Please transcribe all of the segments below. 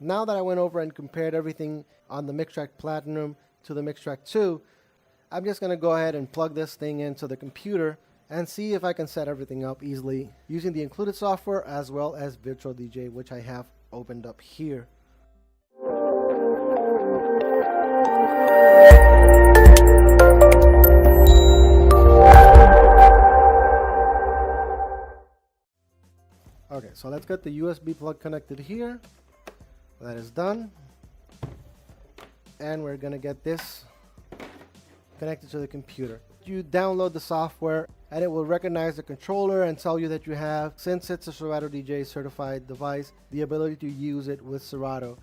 Now that I went over and compared everything on the Mixtrack Platinum to the Mixtrack 2, I'm just going to go ahead and plug this thing into the computer and see if I can set everything up easily using the included software as well as Virtual DJ, which I have opened up here. Okay, so let's get the USB plug connected here. That is done. And we're gonna get this connected to the computer. You download the software and it will recognize the controller and tell you that you have, since it's a Serato DJ certified device, the ability to use it with Serato.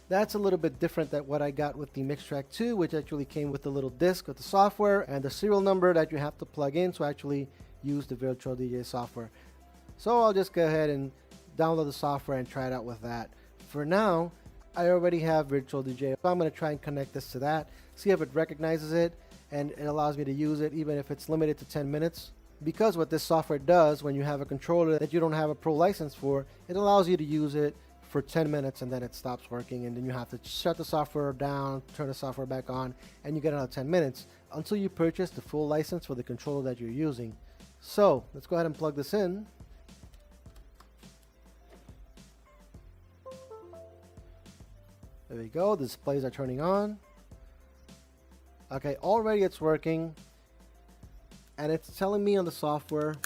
That's a little bit different than what I got with the Mixtrack 2, which actually came with a little disc with the software and the serial number that you have to plug in to actually use the Virtual DJ software. So I'll just go ahead and download the software and try it out with that. For now, I already have Virtual DJ, so I'm going to try and connect this to that, see if it recognizes it, and it allows me to use it even if it's limited to 10 minutes. Because what this software does when you have a controller that you don't have a pro license for, it allows you to use it for 10 minutes and then it stops working, and then you have to shut the software down, turn the software back on, and you get another 10 minutes until you purchase the full license for the controller that you're using. So let's go ahead and plug this in. There we go, the displays are turning on. Okay, already it's working. And it's telling me on the software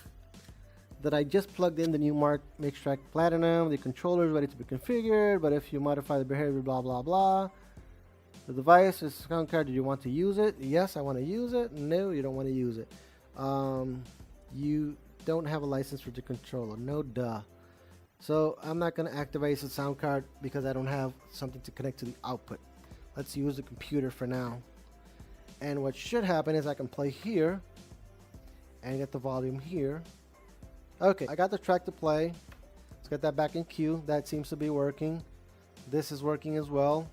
that I just plugged in the Numark Mixtrack Platinum. The controller is ready to be configured, but if you modify the behavior, blah, blah, blah. The device is sound card. Do you want to use it? Yes, I want to use it. No, you don't want to use it. You don't have a license for the controller. No, duh. So I'm not going to activate the sound card because I don't have something to connect to the output. Let's use the computer for now. And what should happen is I can play here and get the volume here. Okay, I got the track to play. Let's get that back in queue. That seems to be working. This is working as well.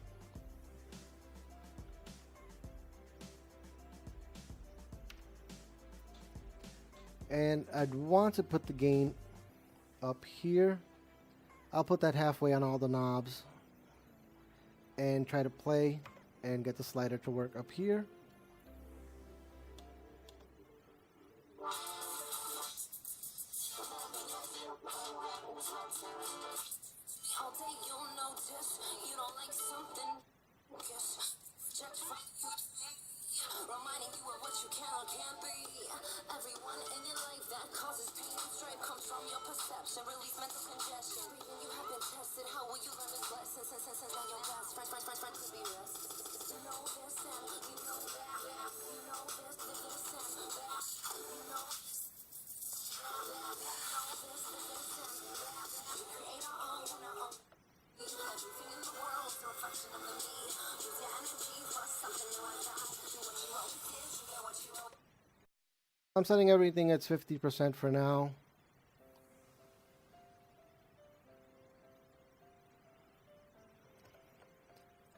And I'd want to put the gain up here. I'll put that halfway on all the knobs and try to play and get the slider to work up here. I'm setting everything at 50% for now.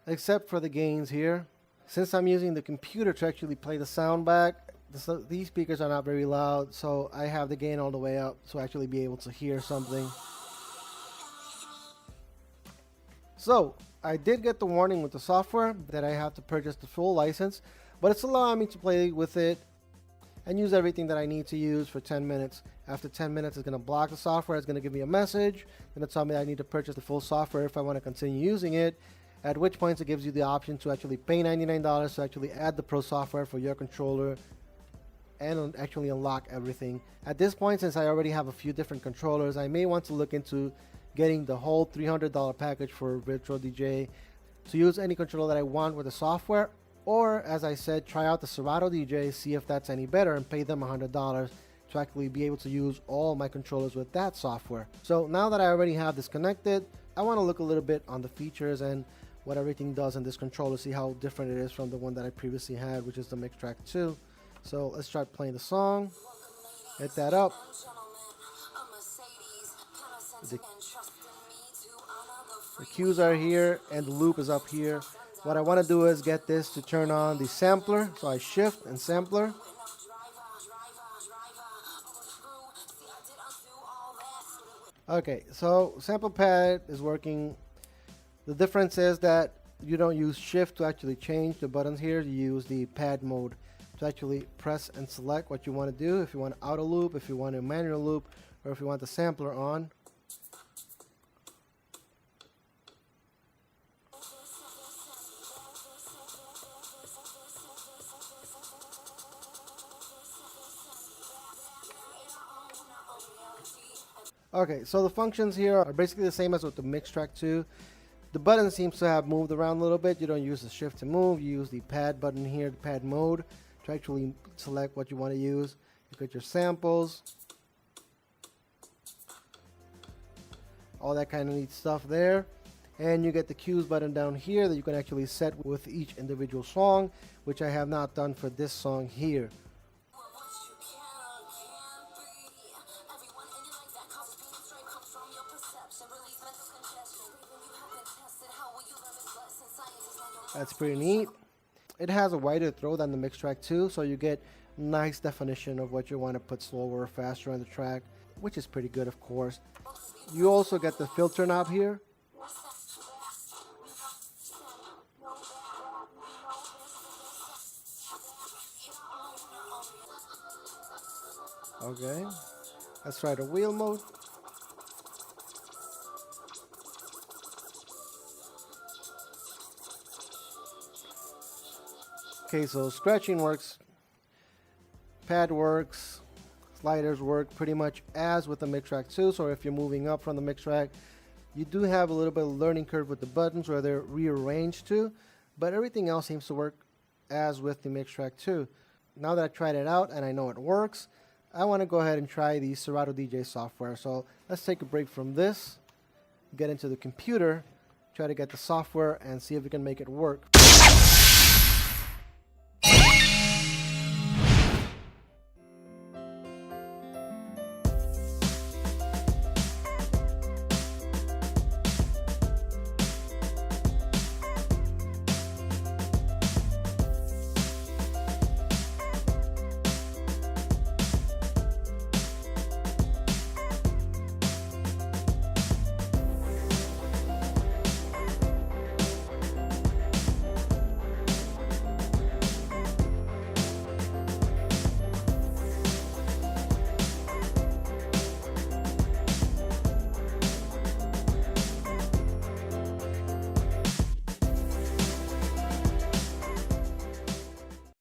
Except for the gains here. Since I'm using the computer to actually play the sound back, these speakers are not very loud, so I have the gain all the way up to actually be able to hear something. So I did get the warning with the software that I have to purchase the full license, but it's allowing me to play with it and use everything that I need to use for 10 minutes. After 10 minutes, it's going to block the software. It's going to give me a message. It's going to tell me I need to purchase the full software if I want to continue using it, at which point it gives you the option to actually pay $99 to actually add the pro software for your controller and actually unlock everything. At this point, since I already have a few different controllers, I may want to look into getting the whole $300 package for Virtual DJ to use any controller that I want with the software. Or, as I said, try out the Serato DJ, see if that's any better, and pay them $100 to actually be able to use all my controllers with that software. So now that I already have this connected, I want to look a little bit on the features and what everything does in this controller, see how different it is from the one that I previously had, which is the Mixtrack 2. So let's start playing the song. Hit that up. The cues are here and the loop is up here. What I want to do is get this to turn on the sampler. So I shift and sampler. Okay, so sample pad is working The difference is that you don't use shift to actually change the buttons here. You use the pad mode to actually press and select what you want to do. If you want auto loop, if you want a manual loop, or if you want the sampler on. Okay, so the functions here are basically the same as with the Mixtrack 2. The button seems to have moved around a little bit. You don't use the shift to move. You use the pad button here, the pad mode, to actually select what you want to use. You get your samples, all that kind of neat stuff there. And you get the cues button down here that you can actually set with each individual song, which I have not done for this song here. That's pretty neat. It has a wider throw than the Mixtrack 2, so you get nice definition of what you want to put slower or faster on the track, which is pretty good, of course. You also get the filter knob here. Okay, let's try the wheel mode. Okay, so scratching works, pad works, sliders work pretty much as with the Mixtrack 2. So if you're moving up from the Mixtrack, you do have a little bit of learning curve with the buttons where they're rearranged to, but everything else seems to work as with the Mixtrack 2. Now that I tried it out and I know it works, I want to go ahead and try the Serato DJ software. So let's take a break from this, get into the computer, try to get the software and see if we can make it work.